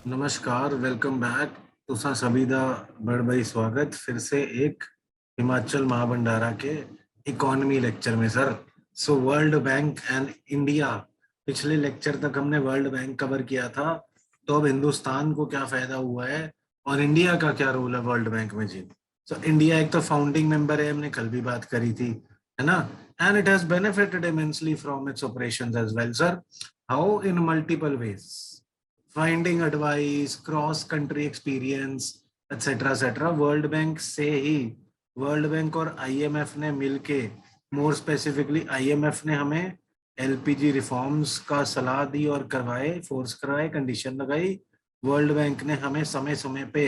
नमस्कार, welcome back. तुसा सभी दा बड़ भाई स्वागत फिर से एक हिमाचल महाभंडारा के इकोनॉमी लेक्चर में sir. So world bank and India, पिछले लेक्चर तक हमने वर्ल्ड बैंक कवर किया था। तो अब हिंदुस्तान को क्या फायदा हुआ है और इंडिया का क्या रोल है वर्ल्ड बैंक में जी। सो इंडिया एक तो फाउंडिंग मेंबर है, हमने कल भी बात करी थी, है ना। And it has benefited immensely from its operations as well sir. How? In multiple ways, finding advice, cross country experience, etcetera etcetera. World bank से ही, वर्ल्ड बैंक और आईएमएफ ने मिलके, मोर स्पेसिफिकली आईएमएफ ने हमें एलपीजी रिफॉर्म्स का सलाह दी और करवाए, फोर्स कराए, कंडीशन लगाई। वर्ल्ड बैंक ने हमें समय समय पे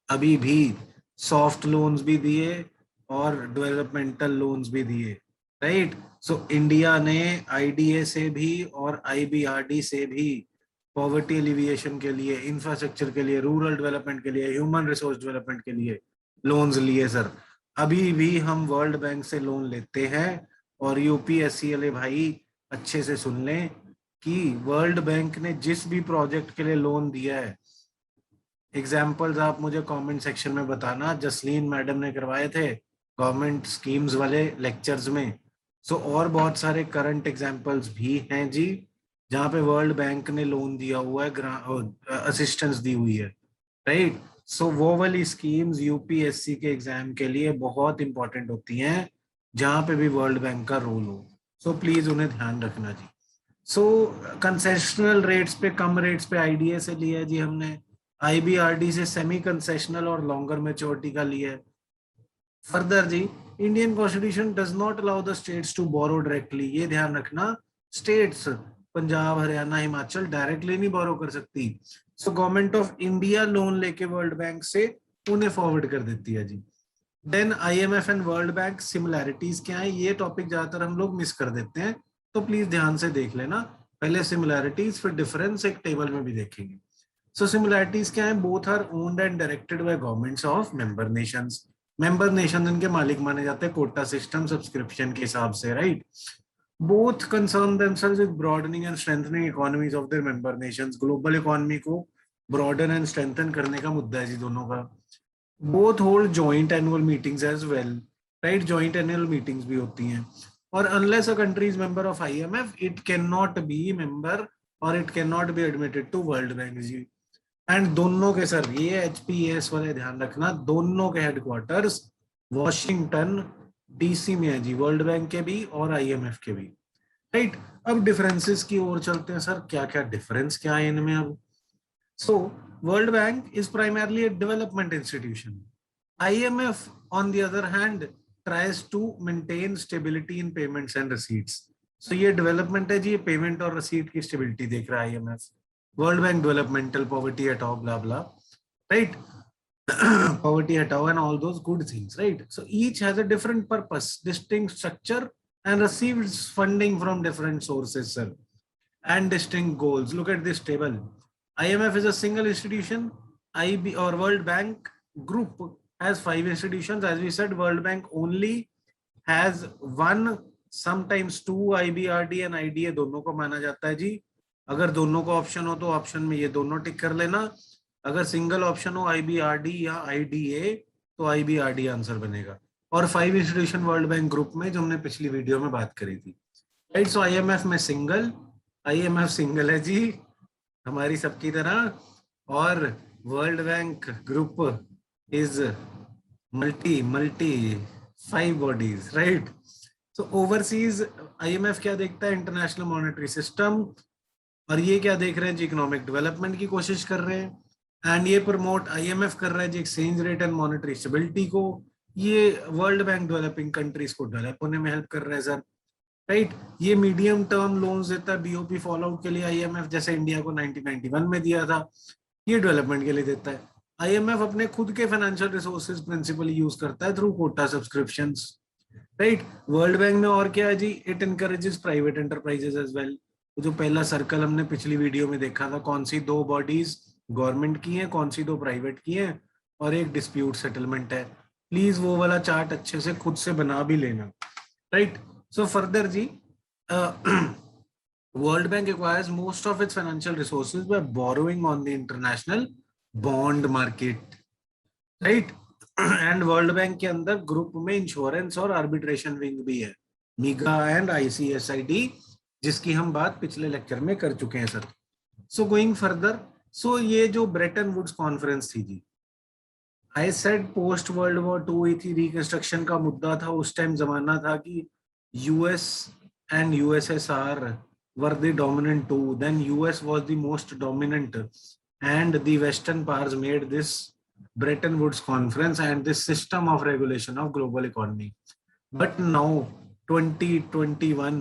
अभी भी सॉफ्ट लोन्स भी दिए और डेवलपमेंटल लोन्स भी दिए, राइट। सो इंडिया ने आईडीए से भी और आईबीआरडी से भी पॉवर्टी एलिविएशन के लिए, इंफ्रास्ट्रक्चर के लिए, रूरल डेवलपमेंट के लिए, ह्यूमन रिसोर्स डेवलपमेंट के लिए लोन्स लिए सर। अभी भी हम वर्ल्ड बैंक से लोन लेते हैं। और यूपीएससी वाले भाई अच्छे से सुन लें कि वर्ल्ड बैंक ने जिस भी प्रोजेक्ट के लिए लोन दिया है, एग्जाम्पल्स आप मुझे कमेंट सेक्शन में बताना। जसलीन मैडम ने करवाए थे गवर्नमेंट स्कीम्स वाले लेक्चर्स में। सो और बहुत सारे करंट एग्जाम्पल्स भी हैं जी, जहाँ पे वर्ल्ड बैंक ने लोन दिया हुआ है, असिस्टेंस दी हुई है, राइट। सो वो वाली स्कीम्स यूपीएससी के एग्जाम के लिए बहुत इंपॉर्टेंट होती हैं, जहाँ पे भी वर्ल्ड बैंक का रोल हो। सो प्लीज उन्हें ध्यान रखना जी। सो कंसेशनल रेट्स पे, कम रेट्स पे आईडीए से लिया है जी हमने। आईबीआरडी से सेमी कंसेशनल और लॉन्गर मेच्योरिटी का लिया है। फर्दर जी, Indian constitution does not allow the states to borrow directly, ये ध्यान रखना। स्टेट्स पंजाब, हरियाणा, हिमाचल डायरेक्टली नहीं बोरो कर सकती। So government of India loan लेके वर्ल्ड बैंक से उन्हें फॉरवर्ड कर देती है जी। Then IMF and world bank similarities क्या है, ये टॉपिक ज्यादातर हम लोग मिस कर देते हैं, तो प्लीज ध्यान से देख लेना। पहले सिमिलैरिटीज, फिर डिफरेंस एक टेबल में भी देखेंगे। सो सिमिलैरिटीज क्या है? Both are owned and directed by governments of member nations. Member nation इनके मालिक माने जाते हैं कोटा सिस्टम सब्सक्रिप्शन के हिसाब से, right. Both concern themselves with broadening and strengthening economies of their member nations। Global economy को ब्रॉडन एंड स्ट्रेंथन करने का मुद्दा है जी दोनों का। Both hold joint annual meetings as well, right. Joint annual meetings भी होती हैं। और unless a country is member of IMF, it can not be member और it can not be admitted to world bank जी। And दोनों के sir, ये HPS वाले ध्यान रखना, दोनों के हेडक्वार्टर्स वॉशिंगटन डीसी में है जी, वर्ल्ड बैंक के भी और आईएमएफ के भी, राइट। अब डिफरेंसेस की ओर चलते हैं सर, क्या क्या डिफरेंस क्या है इनमें अब। So, World Bank is primarily a development institution. IMF, on the other hand, tries to maintain stability in payments and receipts. So ये development है जी, ये payment और receipt की stability देख रहा है IMF. World Bank developmental, poverty हटाओ, blah blah, right? Poverty हटाओ and all those good things, right? So each has a different purpose, distinct structure, and receives funding from different sources, sir, and distinct goals. Look at this table. IMF is a single institution. IB or World Bank group has 5 institutions. As we said, World Bank only has 1, sometimes 2, IBRD and IDA दोनों को माना जाता है जी। अगर दोनों को option हो तो ऑप्शन में ये दोनों टिक कर लेना। अगर सिंगल ऑप्शन हो IBRD या IDA तो IBRD आंसर बनेगा। और 5 इंस्टीट्यूशन वर्ल्ड बैंक ग्रुप में, जो हमने पिछली वीडियो में बात करी थी, राइट। सो IMF में सिंगल, IMF सिंगल है जी हमारी सबकी तरह। और world Bank group is multi multi 5 bodies, right. So overseas IMF क्या देखता है? International monetary system. और ये क्या देख रहे हैं जी? इकोनॉमिक डेवलपमेंट की कोशिश कर रहे हैं। एंड ये प्रमोट आईएमएफ कर रहा है जी exchange rate and monetary stability को। ये वर्ल्ड बैंक डेवलपिंग कंट्रीज को डेवलप होने में हेल्प कर रहा है सर, राइट। ये मीडियम टर्म लोन्स देता है बीओपी फॉलोआउट के लिए आईएमएफ, जैसे इंडिया को 1991 में दिया था। ये डेवलपमेंट के लिए देता है। आईएमएफ अपने खुद के फाइनेंशियल रिसोर्सेज प्रिंसिपली यूज करता है through quota subscriptions, right. World bank में और क्या है जी? It encourages private enterprises as well. जो पहला सर्कल हमने पिछली वीडियो में देखा था, कौन सी 2 बॉडीज गवर्नमेंट की हैं, कौन सी 2 प्राइवेट की हैं, और एक डिस्प्यूट सेटलमेंट है। प्लीज वो वाला चार्ट अच्छे से खुद से बना भी लेना, right. So further ji, World Bank acquires most of its financial resources by borrowing on the international bond market, right? And world bank के अंदर ग्रुप में इंश्योरेंस और आर्बिट्रेशन विंग भी है, मीगा एंड आईसीएसआईडी, जिसकी हम बात पिछले लेक्चर में कर चुके हैं sir. So going further, so ये जो ब्रेटन वुड्स कॉन्फ्रेंस थी जी, I said post world war 2 हुई थी, रिकंस्ट्रक्शन का मुद्दा था. उस टाइम जमाना था कि US and USSR were the dominant two, then US was the most dominant and the western powers made this Bretton Woods conference and this system of regulation of global economy. But now 2021,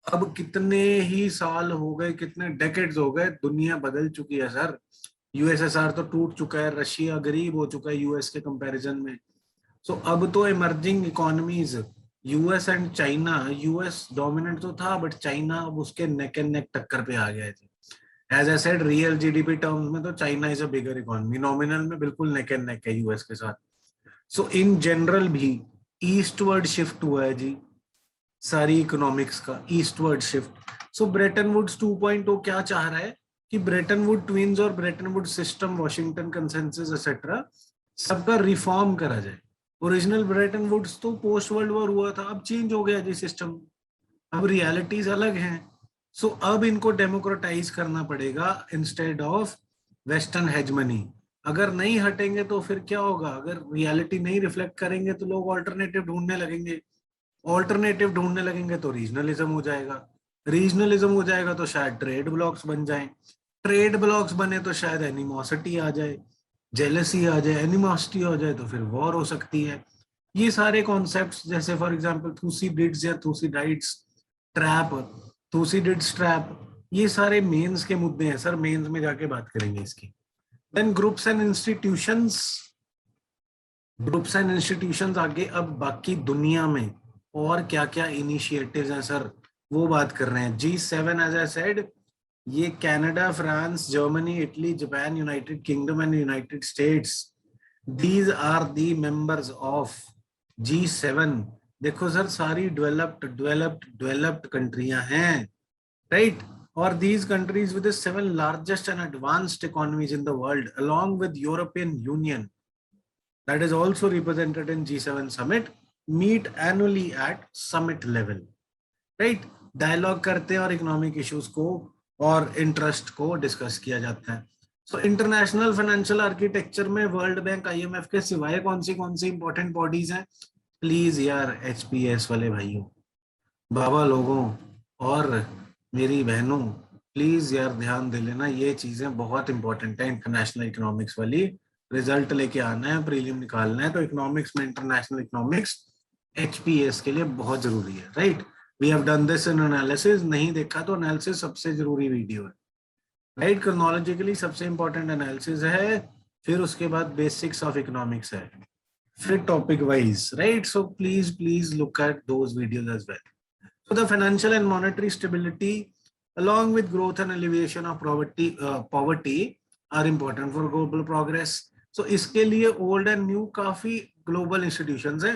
अब कितने ही साल हो गए, कितने decades हो गए, दुनिया बदल चुकी है सर. यूएसएसआर तो टूट चुका है, रशिया गरीब हो चुका है यूएस के कंपैरिजन में. सो अब तो emerging economies US and China, US dominant तो था बट चाइना अब उसके नेक एंड नेक टक्कर पे आ गया है. As I said, real GDP terms में तो China is a bigger economy, nominal में बिल्कुल नेक एंड नेक है यूएस के साथ. सो इन जनरल भी ईस्टवर्ड शिफ्ट हुआ है जी सारी इकोनॉमिक्स का, ईस्टवर्ड शिफ्ट. सो ब्रेटन वुड्स 2.0 क्या चाह रहा है कि ब्रेटन वुड ट्विंस और Brayton would system, Washington consensus etcetera, सबका रिफॉर्म करा जाए. ओरिजिनल ब्रेटन वुड्स तो पोस्ट वर्ल्ड वॉर हुआ था, अब चेंज हो गया जी सिस्टम, अब रियलिटीज अलग हैं. सो अब इनको डेमोक्रेटाइज करना पड़ेगा इंस्टेड ऑफ वेस्टर्न हेजमनी. अगर नहीं हटेंगे तो फिर क्या होगा, अगर रियलिटी नहीं रिफ्लेक्ट करेंगे तो लोग ऑल्टरनेटिव ढूंढने लगेंगे, ऑल्टरनेटिव ढूंढने लगेंगे तो रीजनलिज्म हो जाएगा, रीजनलिज्म हो जाएगा तो शायद ट्रेड ब्लॉक्स बन जाएं, ट्रेड ब्लॉक्स बने तो शायद एनिमोसिटी आ जाए, जेलसी आ जाए, एनिमोसिटी हो जाए तो फिर वॉर हो सकती है. ये सारे कॉन्सेप्ट्स, जैसे फॉर एग्जांपल थूसीडिड्स या थूसीडाइड्स ट्रैप, थूसीडिड्स ट्रैप, ये सारे मेंस के मुद्दे हैं सर, मेंस में जाके बात करेंगे इसकी. Then groups and institutions, groups and institutions आगे अब बाकी दुनिया में और क्या क्या इनिशिएटिव्स हैं सर वो बात कर रहे हैं. G7 एज आई सेड, ये Canada, France, Germany, Italy, Japan, United Kingdom and United States, these are the members of G7. देखो सर सारी डेवलप्ड कंट्रियां हैं, राइट? और these countries with the 7 largest and advanced economies in the world, along with European Union, that is also represented in G7 summit, meet annually at summit level, right? Dialogue करते हैं और economic issues को और interest को discuss किया जाता है. So international financial architecture में वर्ल्ड बैंक, आईएमएफ के सिवाय कौन सी इंपॉर्टेंट बॉडीज हैं? प्लीज यार एचपीएस वाले भाइयों, बाबा लोगों और मेरी बहनों, प्लीज यार ध्यान दे लेना, ये चीजें बहुत इंपॉर्टेंट है. इंटरनेशनल इकोनॉमिक्स वाली रिजल्ट लेके आना है, प्रीलिम निकालना है, तो इकोनॉमिक्स में इंटरनेशनल इकोनॉमिक्स एचपीएस के लिए बहुत जरूरी है, right? We have done this in analysis, नहीं देखा तो एनालिसिस सबसे जरूरी वीडियो है, राइट? क्रोनोलॉजिकली सबसे इंपॉर्टेंट एनालिसिस है, फिर उसके बाद बेसिक्स ऑफ इकोनॉमिक्स है, फिर topic wise, right? So please look at those videos as well. So the financial and monetary stability, along with growth and alleviation of poverty, are important for global progress. So इसके लिए old and new काफी global institutions हैं,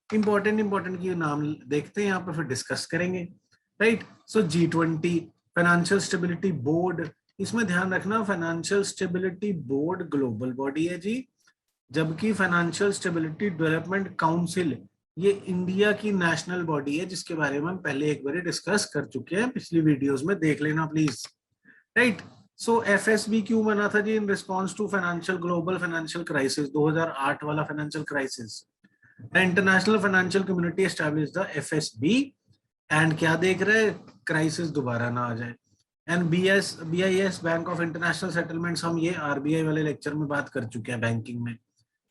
important की नाम देखते हैं यहाँ पे, फिर डिस्कस करेंगे, right? So G20 financial stability board, इसमें ध्यान रखना financial stability board global body है जी, जबकि फाइनेंशियल स्टेबिलिटी डेवलपमेंट काउंसिल ये इंडिया की नेशनल बॉडी है, जिसके बारे में हम पहले एक बार डिस्कस कर चुके हैं, पिछली वीडियोस में देख लेना प्लीज, राइट? सो एफएसबी क्यों बना था जी? In response to financial global financial crisis, 2008 वाला financial crisis, international financial community establish the FSB, and क्या देख रहे, क्राइसिस दोबारा ना आ जाए. And BIS, bank of international settlements, हम ये आरबीआई वाले लेक्चर में बात कर चुके हैं बैंकिंग में,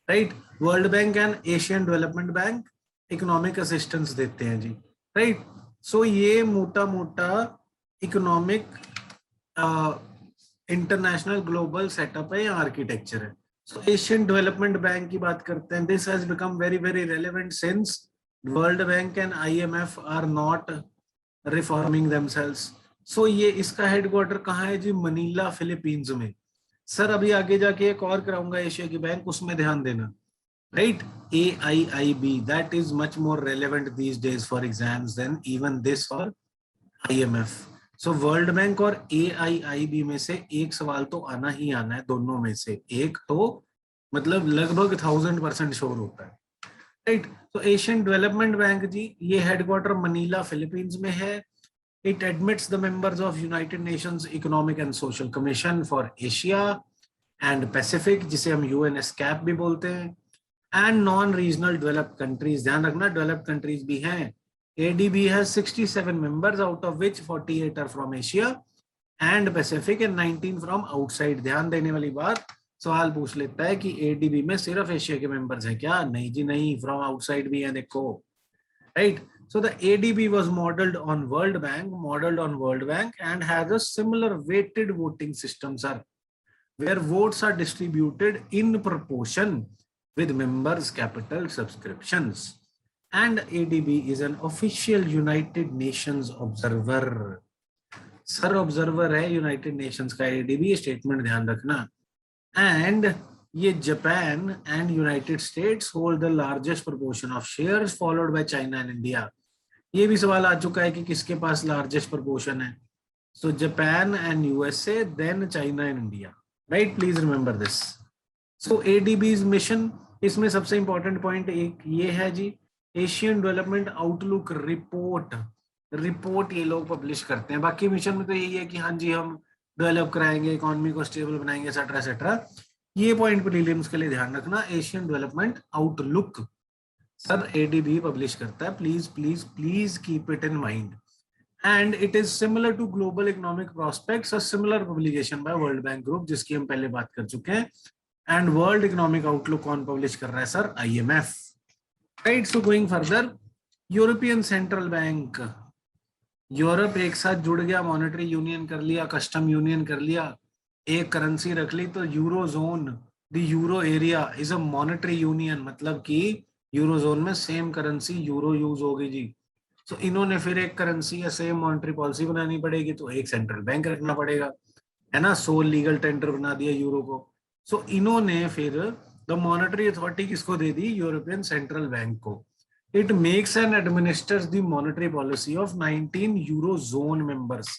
right? World bank and Asian development bank economic assistance देते हैं जी, राइट? सो ये मोटा मोटा इकोनॉमिक इंटरनेशनल ग्लोबल सेटअप है या आर्किटेक्चर है. सो एशियन डेवलपमेंट बैंक की बात करते हैं. This has become very very relevant since world bank and IMF are not reforming themselves. So ये इसका हेडक्वार्टर कहाँ है जी? मनीला, फिलीपींस में. सर अभी आगे जाके एक और कराऊंगा एशिया की बैंक, उसमें ध्यान देना, right? AIIB, that is much more relevant these days for exams than even this or IMF। So world Bank और AIIB में से एक सवाल तो आना ही आना है, दोनों में से एक तो मतलब लगभग 1000% श्योर होता है, राइट। तो एशियन डेवलपमेंट बैंक जी, ये हेडक्वार्टर मनीला फिलीपींस में है। It admits the members of United Nations economic and social commission for Asia and Pacific, जिसे हम UNESCAP भी बोलते हैं, and non regional developed countries. ध्यान रखना डेवलप्ड कंट्रीज भी हैं। ADB has 67 members, out of which 48 are from Asia and Pacific and 19 from outside। ध्यान देने वाली बात, सवाल पूछ लेता है कि ADB में सिर्फ एशिया के मेंबर्स हैं क्या? नहीं जी नहीं, फ्रॉम आउटसाइड भी है, देखो, right. So the ADB was modeled on World Bank and has a similar weighted voting system, sir, where votes are distributed in proportion with members' capital subscriptions. And ADB is an official United Nations observer। Sir observer है United Nations का ADB, statement ध्यान रखना। And ये Japan and United states hold the largest proportion of shares, followed by China and India. ये भी सवाल आ चुका है कि किसके पास लार्जेस्ट प्रोपोर्शन है। So Japan and USA, then China and India, right. Please remember this. So ADB's mission, इसमें सबसे इंपॉर्टेंट पॉइंट एक ये है जी, एशियन डेवलपमेंट आउटलुक रिपोर्ट ये लोग पब्लिश करते हैं। बाकी मिशन में तो यही है कि हाँ जी हम डेवलप कराएंगे, इकोनॉमी को स्टेबल बनाएंगे, एक्सेट्रा एक्सेट्रा। ये पॉइंट प्रीलिम्स के लिए ध्यान रखना, Asian development Outlook sir ADB publish करता है। Please please please keep it in mind. And it is similar to global economic prospects, a similar publication by World Bank group, जिसकी हम पहले बात कर चुके हैं। एंड वर्ल्ड इकोनॉमिक आउटलुक कौन पब्लिश कर रहा है sir? IMF, right. So going further, European Central Bank, Europe एक साथ जुड़ गया, मॉनेटरी यूनियन कर लिया, कस्टम यूनियन कर लिया, एक करेंसी रख ली, तो eurozone, the euro area is a monetary union, मतलब कि यूरोजोन में सेम करेंसी यूरो यूज होगी जी। तो इन्होंने फिर एक करेंसी या सेम मॉनेटरी पॉलिसी बनानी पड़ेगी, तो एक सेंट्रल बैंक रखना पड़ेगा, है ना। सोल लीगल टेंडर बना दिया यूरो को। सो इन्होंने फिर द मॉनेटरी अथॉरिटी किसको दे दी? यूरोपियन सेंट्रल बैंक को। It makes and administers the monetary policy of 19 eurozone members.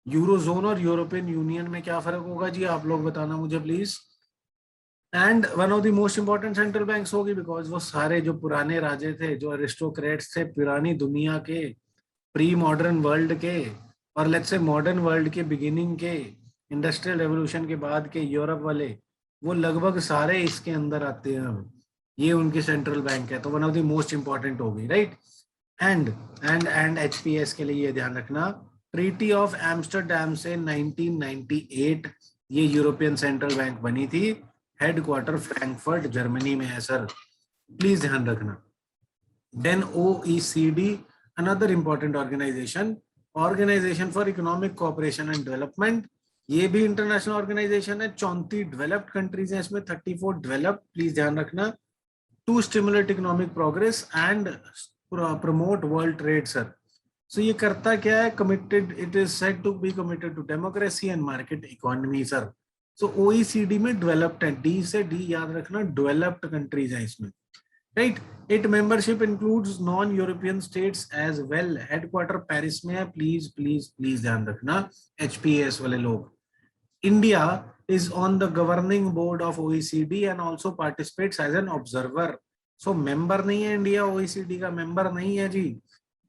Eurozone और यूरोपियन यूनियन में क्या फर्क होगा जी, आप लोग बताना मुझे please. And one of the most important central banks होगी, बिकॉज वो सारे जो पुराने राजे थे, जो एरिस्टोक्रेट्स थे पुरानी दुनिया के, प्री मॉडर्न वर्ल्ड के, और लेट्स से मॉडर्न वर्ल्ड के बिगिनिंग के, इंडस्ट्रियल रेवोल्यूशन के बाद के यूरोप वाले, वो लगभग सारे इसके अंदर आते हैं। ये उनकी सेंट्रल बैंक है, तो one of the most important होगी, राइट। एंड HPS के लिए ये ध्यान रखना, ट्रीटी ऑफ एम्स्टरडैम से 1998 ये यूरोपियन सेंट्रल बैंक बनी थी। हेडक्वार्टर फ्रैंकफर्ट जर्मनी में है सर, प्लीज ध्यान रखना। Then OECD, another important organization for economic cooperation and development. ये भी इंटरनेशनल ऑर्गेनाइजेशन है। 34 डेवलप्ड कंट्रीज हैं इसमें, 34 डेवलप्ड, प्लीज ध्यान रखना। To stimulate economic progress and promote world trade sir. So ये करता क्या है? Committed, it is said to be committed to democracy and market economy sir. So OECD में डेवलप्ड है, D से D याद रखना, डेवलप्ड कंट्रीज हैं इसमें, right. It membership includes non European states as well. Headquarter Paris में है, please please please ध्यान रखना HPS वाले लोग। India is on the governing board of OECD and also participates as an observer। So member नहीं है India, OECD का member नहीं है जी,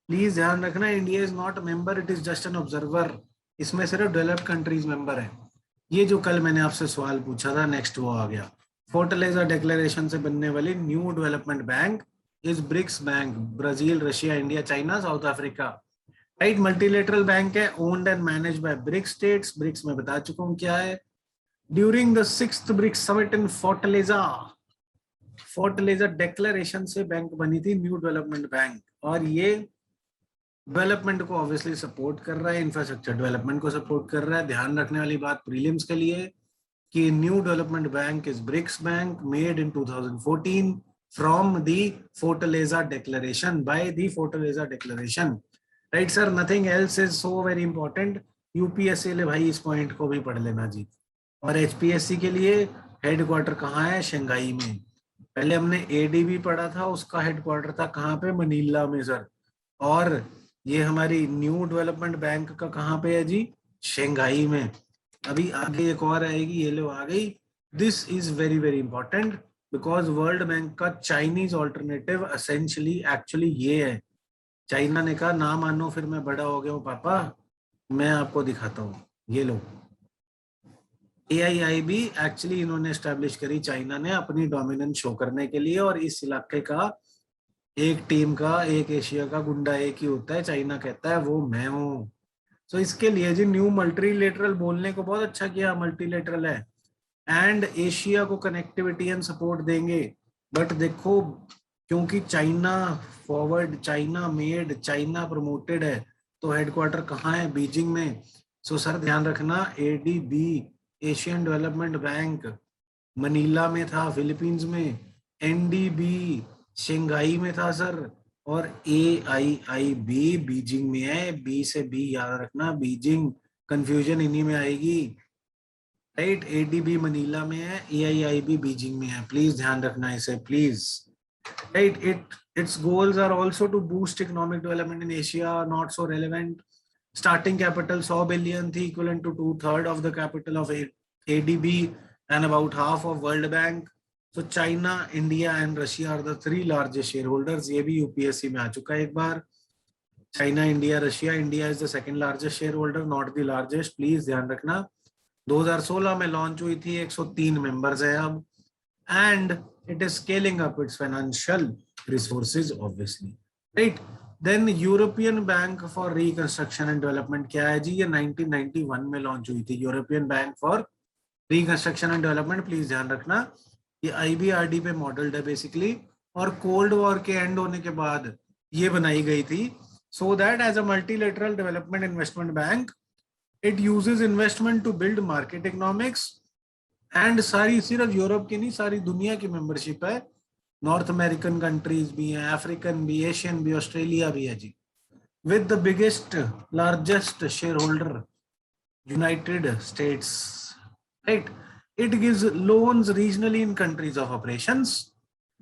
प्लीज ध्यान रखना। India is not member, it is just an observer. इसमें सिर्फ डेवलप्ड कंट्रीज मेंबर है। ये जो कल मैंने आपसे सवाल पूछा था, नेक्स्ट वो आ गया। फोर्टलेजा डिक्लेरेशन से बनने वाली new development bank is BRICS bank, Brazil, Russia, India, China, South Africa, right. Multilateral bank है, owned and manage by BRICS states. BRICS में बता चुका हूं क्या है। During the 6th BRICS summit in Fortaleza declaration से बैंक बनी थी न्यू डेवलपमेंट बैंक, और ये डेवलपमेंट को ऑब्वियसली सपोर्ट कर रहा है, इंफ्रास्ट्रक्चर डेवलपमेंट को सपोर्ट कर रहा है। ध्यान रखने वाली बात प्रीलिम्स के लिए कि New development bank is BRICS bank, made in 2014 from the Fortaleza declaration, by the Fortaleza declaration, right sir. Nothing else is so very important. UPSC ले भाई इस पॉइंट को भी पढ़ लेना जी। और HPSC के लिए हेडक्वार्टर कहाँ है? शंघाई में। पहले हमने ADB पढ़ा था, उसका हेडक्वार्टर था कहाँ पे? मनीला में सर। और ये हमारी न्यू डेवलपमेंट बैंक का कहाँ पे है जी? शंघाई में। अभी आगे एक और आएगी, ये लो आ गई। This is very very important because world bank का चाइनीज ऑल्टरनेटिव एसेंशियली एक्चुअली ये है। चाइना ने कहा ना मानो फिर मैं बड़ा हो गया हूँ पापा, मैं आपको दिखाता हूँ, ये लो। AIIB एक्चुअली इन्होंने एस्टेब्लिश करी चाइना ने अपनी डोमिनेंस शो करने के लिए, और इस इलाके का एक टीम का, एक एशिया का गुंडा एक ही होता है, चाइना कहता है वो मैं हूँ। तो इसके लिए जी न्यू मल्टीलेटरल बोलने को बहुत अच्छा किया, मल्टीलेटरल है एंड एशिया को कनेक्टिविटी एंड सपोर्ट देंगे। बट देखो, क्योंकि China forward, China made, China promoted है, तो हेडक्वार्टर कहाँ है? बीजिंग में। सो सर ध्यान रखना, ADB, Asian development bank, Manila में था, फिलीपींस में। NDB शंघाई में था सर, और AIIB बीजिंग में है। बी से बी याद रखना, बीजिंग, कंफ्यूजन इन्हीं में आएगी, राइट? ADB मनीला में है, AIIB बीजिंग में है, प्लीज ध्यान रखना इसे, please, right? Its goals are also to boost economic development in Asia, not so relevant. Starting capital 100 billion थी, equivalent to 2/3 of the capital of ADB and about half of World Bank. So China, India and Russia are the 3 largest shareholders. ये भी UPSC में आ चुका है एक बार। China, India, Russia. India is the second largest shareholder, not the largest. Please ध्यान रखना। 2016 में launch हुई थी, 103 मेंबर्स है अब, and it is scaling up its financial resources obviously, right? Then European Bank for Reconstruction and Development क्या है जी? ये 1991 में लॉन्च हुई थी, European bank for reconstruction and development. Please ध्यान रखना, ये IBRD पे मॉडल्ड है बेसिकली, और कोल्ड वॉर के एंड होने के बाद ये बनाई गई थी, so that as a multilateral development investment bank it uses investment to build market economics. And सारी सिर्फ यूरोप की नहीं, सारी दुनिया की मेंबरशिप है, नॉर्थ अमेरिकन कंट्रीज भी हैं, अफ्रीकन भी, एशियन भी, ऑस्ट्रेलिया भी है जी, with the biggest largest share holder United States, right? It gives loans regionally in countries of operations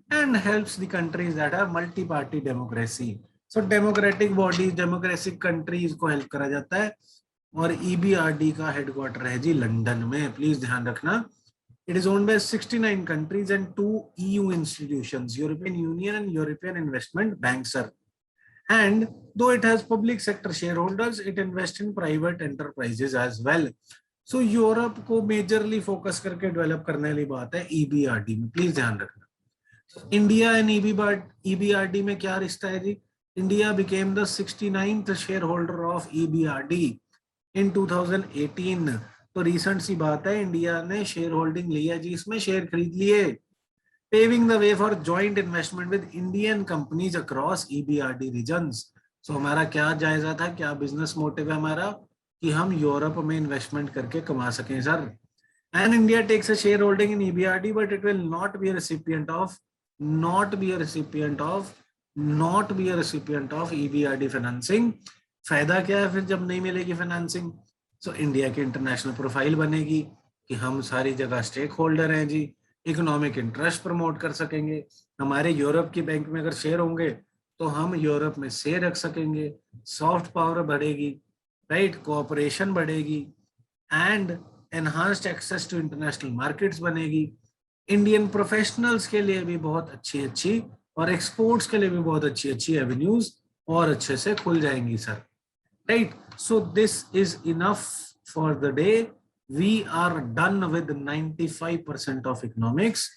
and helps the countries that have multi-party democracy. So democratic bodies, democratic countries को help करा जाता है, और EBRD का headquarter है जी London में, please ध्यान रखना। It is owned by 69 countries and 2 EU institutions, European Union and European Investment Bank, sir. And though it has public sector shareholders, it invests in private enterprises as well. So Europe को majorly focus करके develop करने वाली बात है EBRD में, please ध्यान रखना। India and EBRD में क्या रिश्ता है जी? India became the 69th share holder of EBRD in 2018। तो रिसेंट सी बात है, इंडिया ने शेयर होल्डिंग लिया जी, इसमें शेयर खरीद लिए, paving the way for joint investment with Indian companies across EBRD regions. So हमारा क्या जायजा था, क्या बिजनेस मोटिव है हमारा, कि हम यूरोप में इन्वेस्टमेंट करके कमा सकें sir. And India takes a shareholding in EBRD, but it will not be a recipient of EBRD financing. फायदा क्या है फिर जब नहीं मिलेगी फाइनेंसिंग? सो इंडिया की इंटरनेशनल प्रोफाइल बनेगी कि हम सारी जगह स्टेक होल्डर हैं जी, इकोनॉमिक इंटरेस्ट प्रमोट कर सकेंगे। हमारे यूरोप की बैंक में अगर शेयर होंगे तो हम यूरोप में शेयर रख सकेंगे, सॉफ्ट पावर बढ़ेगी, राइट? कोऑपरेशन बढ़ेगी and enhanced access to international markets बनेगी। इंडियन प्रोफेशनल्स के लिए भी बहुत अच्छी और एक्सपोर्ट्स के लिए भी बहुत अच्छी एवेन्यूज और अच्छे से खुल जाएंगी sir, right? So this is enough for the day. We are done with 95% of economics.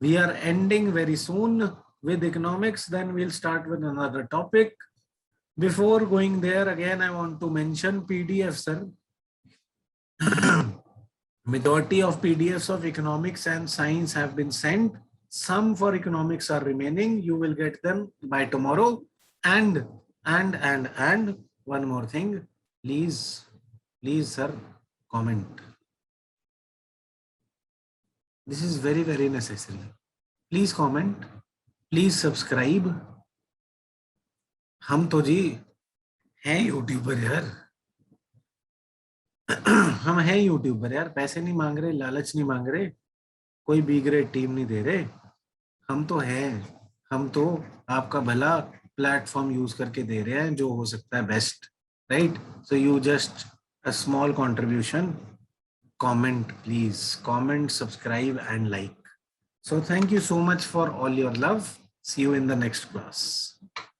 We are ending very soon with economics, then we'll start with another topic. Before going there, again I want to mention PDF, sir. Majority of PDFs of economics and science have been sent. Some for economics are remaining. You will get them by tomorrow. And one more thing, please sir, comment. This is very very necessary. Please comment. Please subscribe. हम तो जी हैं YouTuber यार, हम हैं YouTuber यार, पैसे नहीं मांग रहे, लालच नहीं मांग रहे, कोई बी ग्रेड टीम नहीं दे रहे, हम तो हैं, हम तो आपका भला प्लेटफॉर्म यूज करके दे रहे हैं जो हो सकता है best, right? So you just a small contribution, comment please, comment, subscribe and like. So thank you so much for all your love. See you in the next class.